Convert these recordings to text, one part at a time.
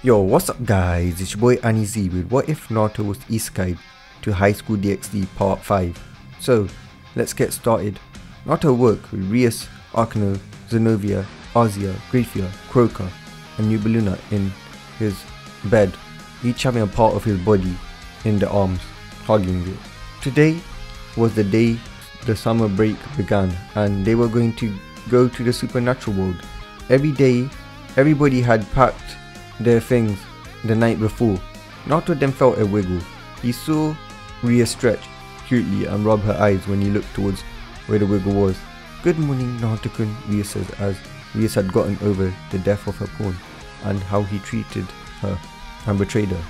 Yo, what's up guys, it's your boy AniZ with What If Naruto was Isekai'd to High School DxD Part 5. So, let's get started. Naruto worked with Rias, Akuno, Zenovia, Azia, Grafia, Croker, and New Baluna in his bed, each having a part of his body in the arms, hugging it. Today was the day the summer break began and they were going to go to the supernatural world. Every day, everybody had packed their things the night before. Naruto then felt a wiggle. He saw Ria stretch cutely and rub her eyes when he looked towards where the wiggle was. "Good morning, Naruto-kun," Ria says as Ria had gotten over the death of her pawn and how he treated her and betrayed her.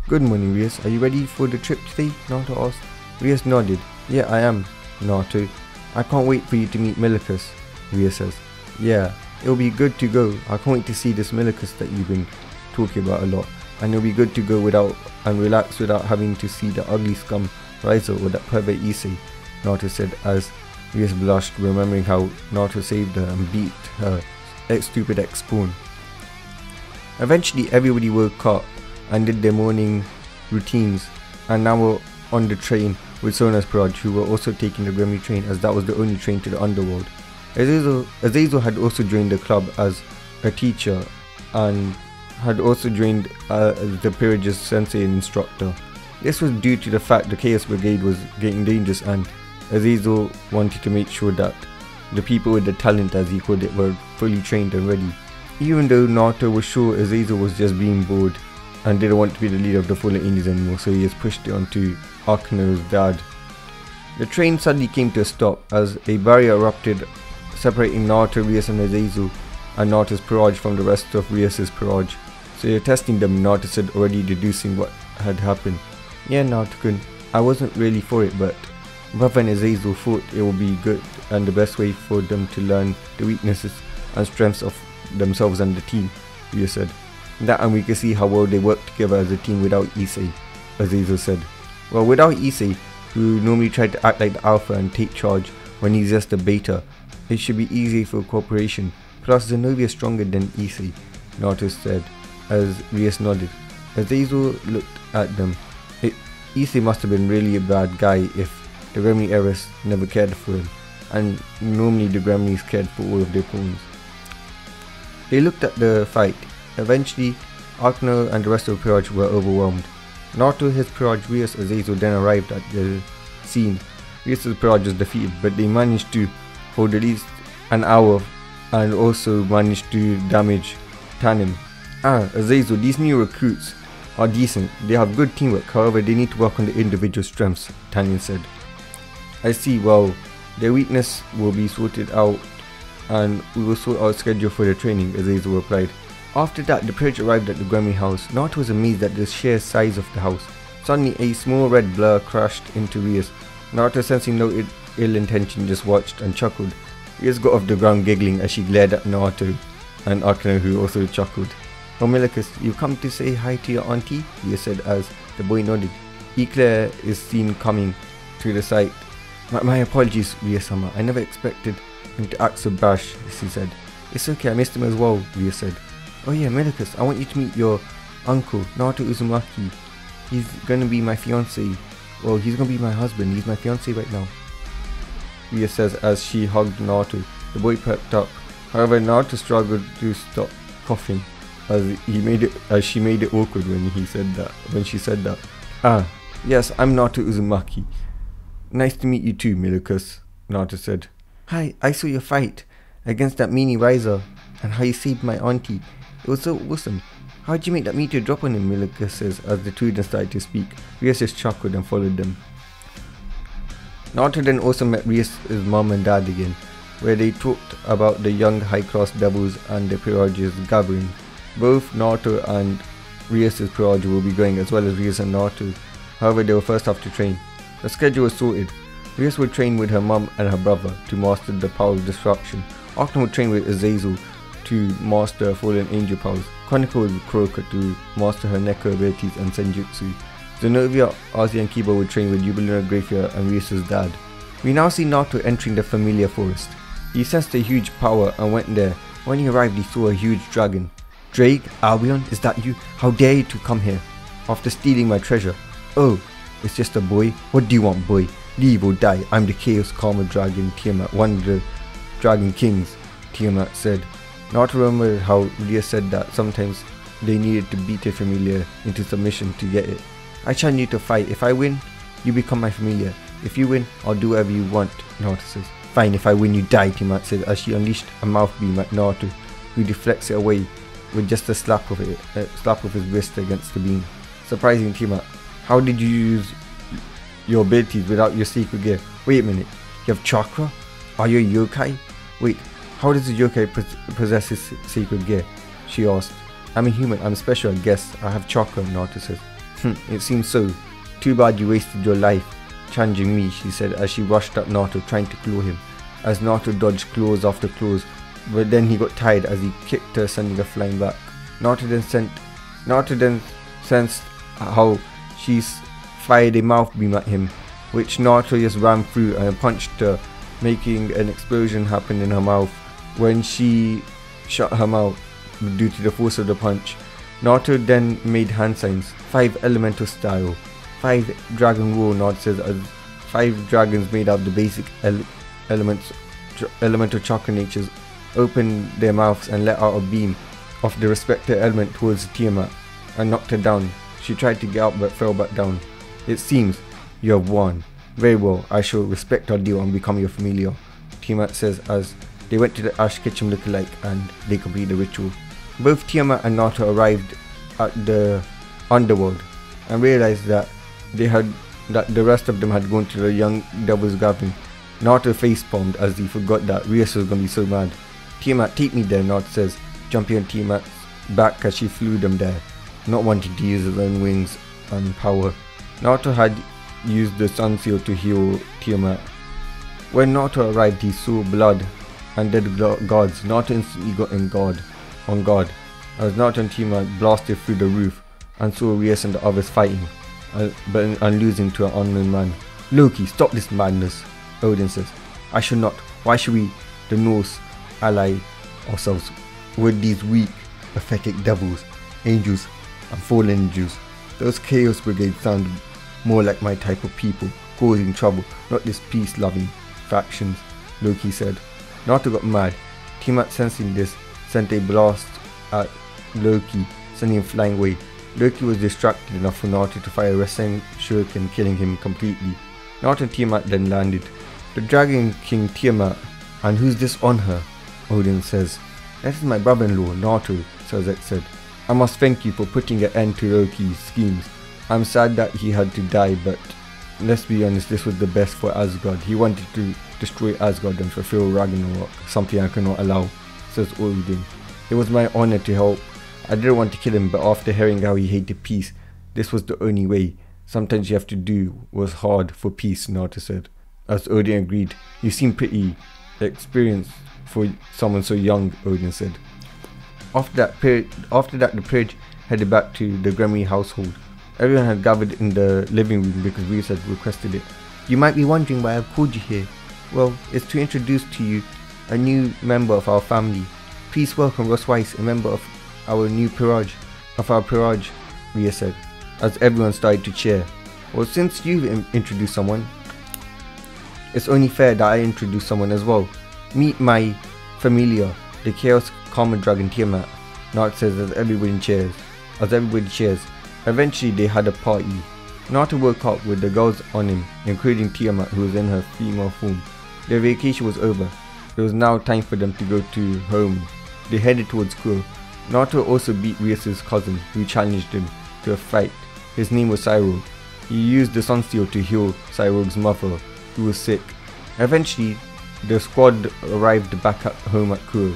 "Good morning, Rias. Are you ready for the trip today?" Naruto asked. Rias nodded. "Yeah, I am, Naruto. I can't wait for you to meet Milicus," Ria says. "Yeah, it'll be good to go. I can't wait to see this Milicus that you've been talking about a lot, and it'll be good to go without and relax without having to see the ugly scum Raizo or that pervert Issei," Naruto said as Rias blushed, remembering how Naruto saved her and beat her stupid ex-pawn. Eventually everybody woke up and did their morning routines and now were on the train with Sona's Paraj, who were also taking the Gremlin train as that was the only train to the underworld. Azazel had also joined the club as a teacher and had also joined the Peerage's sensei and instructor. This was due to the fact the Chaos Brigade was getting dangerous and Azazel wanted to make sure that the people with the talent, as he called it, were fully trained and ready. Even though Naruto was sure Azazel was just being bored and didn't want to be the leader of the Fallen Angels anymore, so he has pushed it onto Akuno's dad. The train suddenly came to a stop as a barrier erupted, separating Naruto, Rias and Azazel and Naruto's Paraj from the rest of Rias's Paraj. "So you're testing them," Naruto said, already deducing what had happened. "Yeah, Naruto-kun, I wasn't really for it, but Brother and Azazel thought it would be good and the best way for them to learn the weaknesses and strengths of themselves and the team," Ria said. "That and we could see how well they work together as a team without Issei," Azazel said. "Well, without Issei, who normally tried to act like the alpha and take charge when he's just a beta, it should be easy for cooperation. Plus Zenovia is stronger than Issei," Naruto said as Rias nodded. Azazel looked at them. Issei must have been really a bad guy if the Gremlin heiress never cared for him, and normally the Gremlins cared for all of their pawns. They looked at the fight. Eventually, Akuno and the rest of the Peerage were overwhelmed. Naruto, his Peerage, Rias, Azazel then arrived at the scene. Rias' Peerage was defeated, but they managed to hold at least an hour and also managed to damage Tanin. "Azazel, these new recruits are decent. They have good teamwork, however they need to work on their individual strengths," Tanin said. "I see. Well, their weakness will be sorted out and we will sort out a schedule for their training," Azazel replied. After that, the Peerage arrived at the Gremlin house. Naruto was amazed at the sheer size of the house. Suddenly, a small red blur crashed into Rias. Naruto, sensing no ill intention, just watched and chuckled. Rias got off the ground giggling as she glared at Naruto and Akuno, who also chuckled. "Oh, Milicus, you've come to say hi to your auntie?" Rias said as the boy nodded. Eclair is seen coming to the site. My apologies, Rias-sama. I never expected him to act so brash," she said. "It's okay, I missed him as well," Rias said. "Oh yeah, Milicus, I want you to meet your uncle, Naruto Uzumaki. He's gonna be my fiancé. Well, he's gonna be my husband. He's my fiancé right now," Rias says as she hugged Naruto. The boy perked up. However, Naruto struggled to stop coughing as she made it awkward when she said that. Yes, I'm Naruto Uzumaki. Nice to meet you too, Milicus," Naruto said. "Hi, I saw your fight against that meanie Raizo and how you saved my auntie. It was so awesome. How'd you make that meteor drop on him?" Milicus says as the two then started to speak. Rias just chuckled and followed them. Naruto then also met Rias' mom and dad again, where they talked about the young high-class devils and the Peerage's gathering. Both Naruto and Rias' Peerage will be going, as well as Rias and Naruto. However, they will first have to train. The schedule was sorted. Rias would train with her mum and her brother to master the power of destruction. Akuno would train with Azazel to master Fallen Angel powers. Chronicle with Croker to master her Neko abilities and Senjutsu. Zenovia, Azia and Kiba would train with Jubilina, Grafia and Rias' dad. We now see Naruto entering the familiar forest. He sensed a huge power and went there. When he arrived, he saw a huge dragon. Drake, Albion, is that you? How dare you to come here after stealing my treasure? Oh, it's just a boy. What do you want, boy? Leave or die. I'm the Chaos Karma Dragon Tiamat, one of the Dragon Kings, Tiamat said. Not remember how Rhea said that sometimes they needed to beat a familiar into submission to get it. I challenge you to fight. If I win, you become my familiar. If you win, I'll do whatever you want, Naruto says. Fine, if I win you die, Tiamat said as she unleashed a mouth beam at Naruto, who deflects it away with just a slap of his wrist against the beam. Surprising, Tiamat. How did you use your abilities without your secret gear? Wait a minute, you have chakra? Are you a yokai? Wait, how does a yokai possess his secret gear? She asked. I'm a human, I'm special, I guess. I have chakra, Naruto says. It seems so. Too bad you wasted your life challenging me, she said as she rushed at Naruto trying to claw him. As Naruto dodged claws after claws, but then he got tired as he kicked her, sending her flying back. Naruto then sensed how she fired a mouth beam at him, which Naruto just ran through and punched her, making an explosion happen in her mouth when she shut her mouth due to the force of the punch. Naruto then made hand signs, 5 elemental style. 5 dragon roar, Naruto says, as 5 dragons made out of the basic elemental chakra natures opened their mouths and let out a beam of the respective element towards Tiamat and knocked her down. She tried to get up but fell back down. It seems you have won. Very well, I shall respect our deal and become your familiar, Tiamat says as they went to the Ash Ketchum lookalike and they completed the ritual. Both Tiamat and Naruto arrived at the underworld and realized that the rest of them had gone to the young devil's gathering. Naruto facepalmed as he forgot that Rias was going to be so mad. Tiamat, take me there, Naruto says, jumping on Tiamat's back as she flew them there, not wanting to use his own wings and power. Naruto had used the Sun Seal to heal Tiamat. When Naruto arrived, he saw blood and dead guards. Naruto instantly got on guard as Naruto and Tiamat blasted through the roof and saw Rias and the others fighting and losing to an unknown man. Loki, stop this madness, Odin says. I should not. Why should we, the Norse, ally ourselves with these weak, pathetic devils, angels, and fallen angels? Those Chaos Brigade sound more like my type of people, causing trouble, not this peace-loving factions, Loki said. Naruto got mad. Tiamat, sensing this, sent a blast at Loki, sending him flying away. Loki was distracted enough for Naruto to fire a Rasen Shuriken, killing him completely. Naruto and Tiamat then landed. The Dragon King Tiamat, and who's this on her? Odin says. That is my brother-in-law, Naruto, Sazek said. I must thank you for putting an end to Loki's schemes. I'm sad that he had to die, but let's be honest, this was the best for Asgard. He wanted to destroy Asgard and fulfill Ragnarok, something I cannot allow, says Odin. It was my honor to help. I didn't want to kill him, but after hearing how he hated peace, this was the only way. Sometimes you have to do what's hard for peace, Naruto said. As Odin agreed, you seem pretty experienced for someone so young, Odin said. After that, the page headed back to the Gremry household. Everyone had gathered in the living room because Reese had requested it. You might be wondering why I've called you here. Well, it's to introduce to you a new member of our family. Please welcome Ross Weiss, a member of our Peerage, Rhea said, as everyone started to cheer. Well, since you've introduced someone, it's only fair that I introduce someone as well. Meet my familiar, the Chaos Karma Dragon Tiamat, Naruto says as everybody cheers. Eventually they had a party. Naruto woke up with the girls on him, including Tiamat, who was in her female form. Their vacation was over. It was now time for them to go to home. They headed towards Kuro. Naruto also beat Rias' cousin, who challenged him to a fight. His name was Cyril. He used the Sun Steel to heal Cyril's mother, who was sick. Eventually, the squad arrived back at home at Kuro.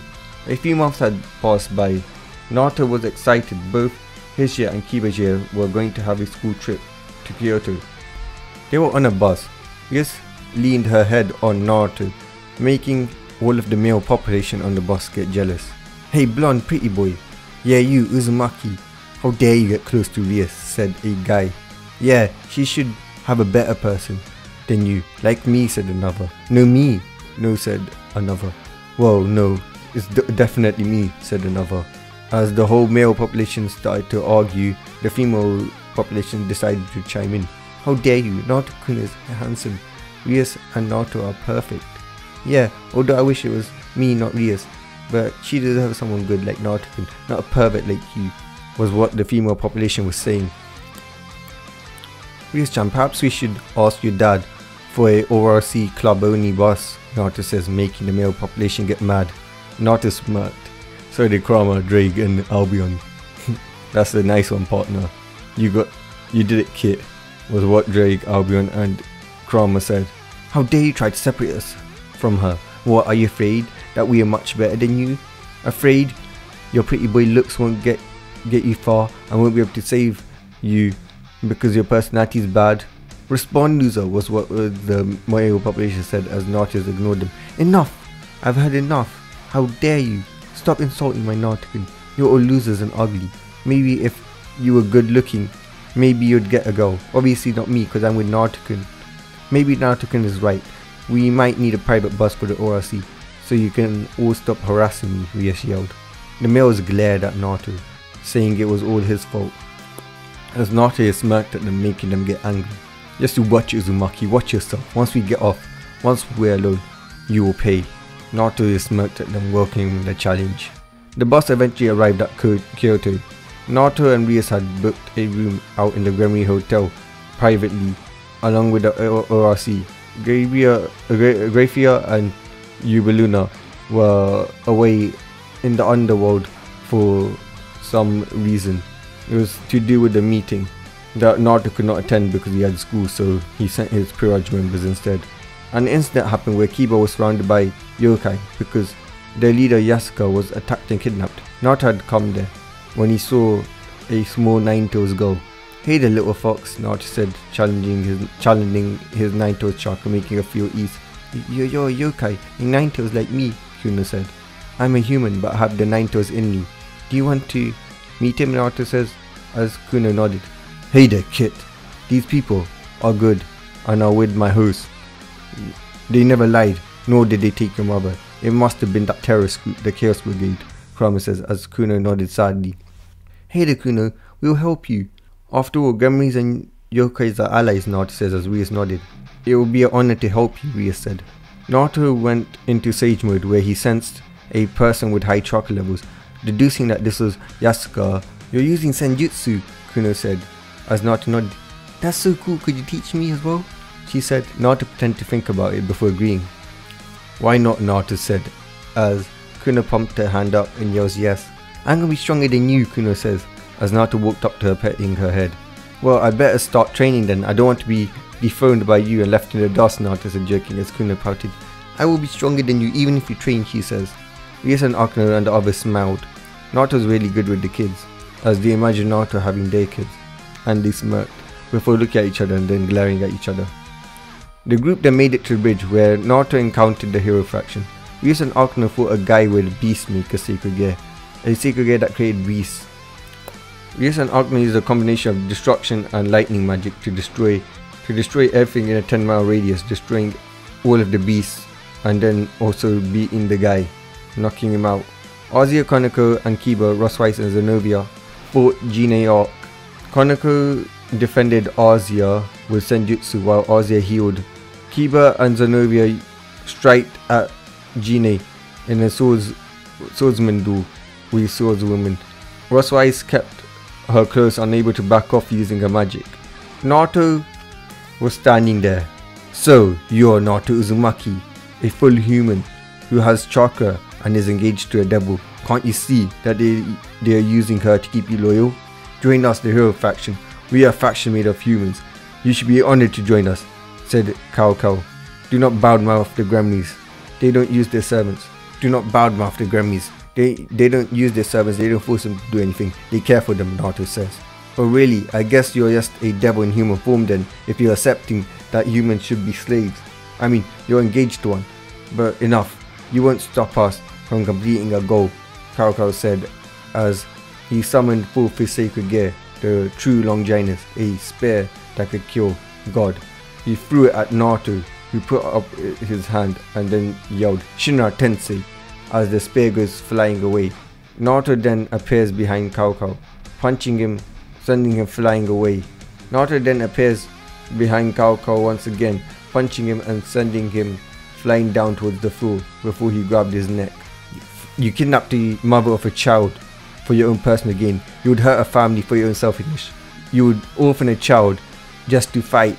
A few months had passed by. Naruto was excited. Both Hischia and Kibaji were going to have a school trip to Kyoto. They were on a bus. Rias leaned her head on Naruto, making all of the male population on the bus get jealous. Hey blonde pretty boy. Yeah, you Uzumaki. How dare you get close to Rias, said a guy. Yeah, she should have a better person than you. Like me, said another. No, me. No, said another. Well, no, it's definitely me, said another. As the whole male population started to argue, the female population decided to chime in. How dare you, Naruto-kun is handsome. Rias and Naruto are perfect. Yeah, although I wish it was me, not Rias, but she deserves someone good like Naruto-kun, not a pervert like you, was what the female population was saying. Rias-chan, perhaps we should ask your dad for a ORC club only boss, Naruto says, making the male population get mad. Naruto smirked. So did Kurama, Drake and Albion. That's the nice one, partner. You did it, Kit, was what Drake, Albion and Kurama said. How dare you try to separate us from her? What, are you afraid that we are much better than you? Afraid your pretty boy looks won't get you far and won't be able to save you because your personality is bad? Respond, loser, was what the male population said as Naruto ignored them. Enough! I've had enough. How dare you? Stop insulting my Naruto-kun. You're all losers and ugly. Maybe if you were good looking, maybe you'd get a go. Obviously not me, because I'm with Naruto-kun. Maybe Naruto-kun is right. We might need a private bus for the ORC, so you can all stop harassing me, Rias yelled. The males glared at Naruto, saying it was all his fault. As Naruto smirked at them, making them get angry. Just to watch it, Uzumaki, watch yourself. Once we get off, once we're alone, you will pay. Naruto smirked at them, welcoming the challenge. The bus eventually arrived at Kyoto. Naruto and Rias had booked a room out in the Gremry Hotel privately, along with the ORC. Graphia and Yubiluna were away in the underworld for some reason. It was to do with the meeting that Naruto could not attend because he had school, so he sent his Peerage members instead. An incident happened where Kiba was surrounded by yokai because their leader Yasuka was attacked and kidnapped. Naruto had come there when he saw a small Nine-Tails girl. Hey there, little fox, Naruto said, challenging his Nine-Tails chakra, making her feel ease. You're a yokai, a Nine-Tails like me, Kuno said. I'm a human but I have the Nine-Tails in me. Do you want to meet him, Naruto says, as Kuno nodded. Hey there, Kit. These people are good and are with my host. They never lied, nor did they take your mother. It must have been that terrorist group, the Chaos Brigade, Kurama says as Kuno nodded sadly. Hey there, Kuno, we'll help you. After all, Gremlins and yokais are allies, Naruto says as Rias nodded. It will be an honor to help you, Rias said. Naruto went into Sage mode where he sensed a person with high chakra levels, deducing that this was Yasuka. You're using Senjutsu, Kuno said as Naruto nodded. That's so cool, could you teach me as well? She said, Naruto pretended to think about it before agreeing. Why not, Naruto said, as Kuno pumped her hand up and yells yes. I'm gonna be stronger than you, Kuno says, as Naruto walked up to her, petting her head. Well, I better start training then, I don't want to be dethroned by you and left in the dust, Naruto said, joking as Kuno pouted. I will be stronger than you even if you train, she says. Rias and Akuno and the others smiled. Naruto's really good with the kids, as they imagined Naruto having their kids, and they smirked, before looking at each other and then glaring at each other. The group then made it to the bridge where Naruto encountered the hero faction. Rias and Akuno fought a guy with Beastmaker sacred gear, a sacred gear that created beasts. Rias and Akuno used a combination of destruction and lightning magic to destroy everything in a 10-mile radius, destroying all of the beasts and then also beating the guy, knocking him out. Azia, Konako and Kiba, Rosswise and Zenobia fought Jinei Arc. Konako defended Azia with Senjutsu while Azia healed. Kiba and Zenobia striked at Jinei in a swordsman duel with swordswoman. Rosswise kept her close, unable to back off using her magic. Naruto was standing there. So, you're Naruto Uzumaki, a full human who has chakra and is engaged to a devil. Can't you see that they are using her to keep you loyal? Join us, the hero faction. We are a faction made of humans. You should be honored to join us, said Kao. Do not badmouth the Gremlins. They don't use their servants. Do not badmouth the Gremlins. They don't use their servants. They don't force them to do anything. They care for them, Naruto says. Oh really, I guess you're just a devil in human form then, if you're accepting that humans should be slaves. I mean, you're engaged to one. But enough. You won't stop us from completing our goal, Kao said as he summoned forth his sacred gear, the true Longinus, a spear that could kill God. He threw it at Naruto, who put up his hand and then yelled Shinra Tensei as the spear goes flying away. Naruto then appears behind Cao Cao, punching him, sending him flying away. Naruto then appears behind Cao Cao once again, punching him and sending him flying down towards the floor before he grabbed his neck. You kidnapped the mother of a child for your own personal gain. You would hurt a family for your own selfishness. You would orphan a child just to fight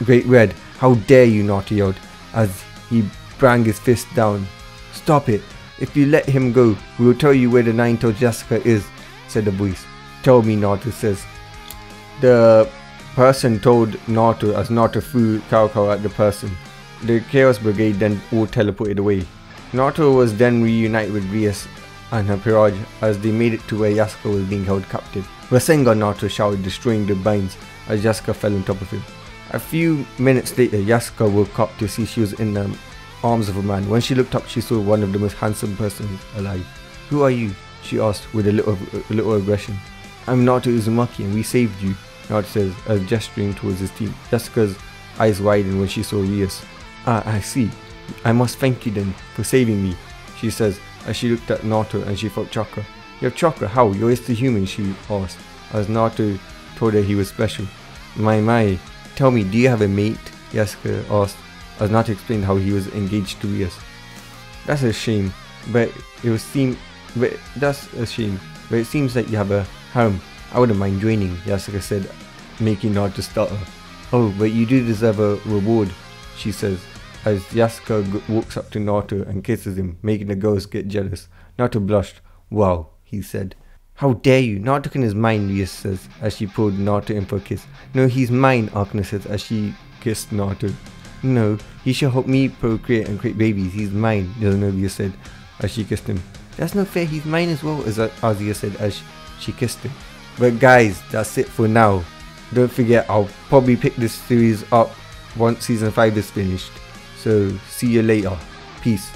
Great Red. How dare you, Naruto yelled as he banged his fist down. Stop it. If you let him go, we will tell you where the nine-tailed Yasuka is, said the voice. Tell me, Naruto says. The person told Naruto as Naruto threw Cao Cao at the person. The Chaos Brigade then all teleported away. Naruto was then reunited with Rias and her Pirage as they made it to where Yasuka was being held captive. Rasengan, Naruto shouted, destroying the binds as Yasuka fell on top of him. A few minutes later, Yasuka woke up to see she was in the arms of a man. When she looked up, she saw one of the most handsome persons alive. Who are you? She asked with a little aggression. I'm Naruto Uzumaki and we saved you, Naruto says as gesturing towards his team. Yasuka's eyes widened when she saw Rias. Ah, I see. I must thank you then for saving me, she says as she looked at Naruto and she felt chakra. You have chakra? How? You're just a human, she asked as Naruto told her he was special. My. Tell me, do you have a mate? Yasuka asked as Naruto explained how he was engaged to Rias. That's a shame, but it seems that you have a harem. I wouldn't mind joining, Yasuka said, making Naruto stutter. Oh, but you do deserve a reward, she says as Yasuka walks up to Naruto and kisses him, making the girls get jealous. Naruto blushed. Wow, he said. How dare you? Naruto is mine, Rias says as she pulled Naruto in for a kiss. No, he's mine, Akane says as she kissed Naruto. No, he shall help me procreate and create babies. He's mine, Zenobia said as she kissed him. That's not fair, he's mine as well, as Azia said as she kissed him. But guys, that's it for now. Don't forget, I'll probably pick this series up once season 5 is finished. So, see you later. Peace.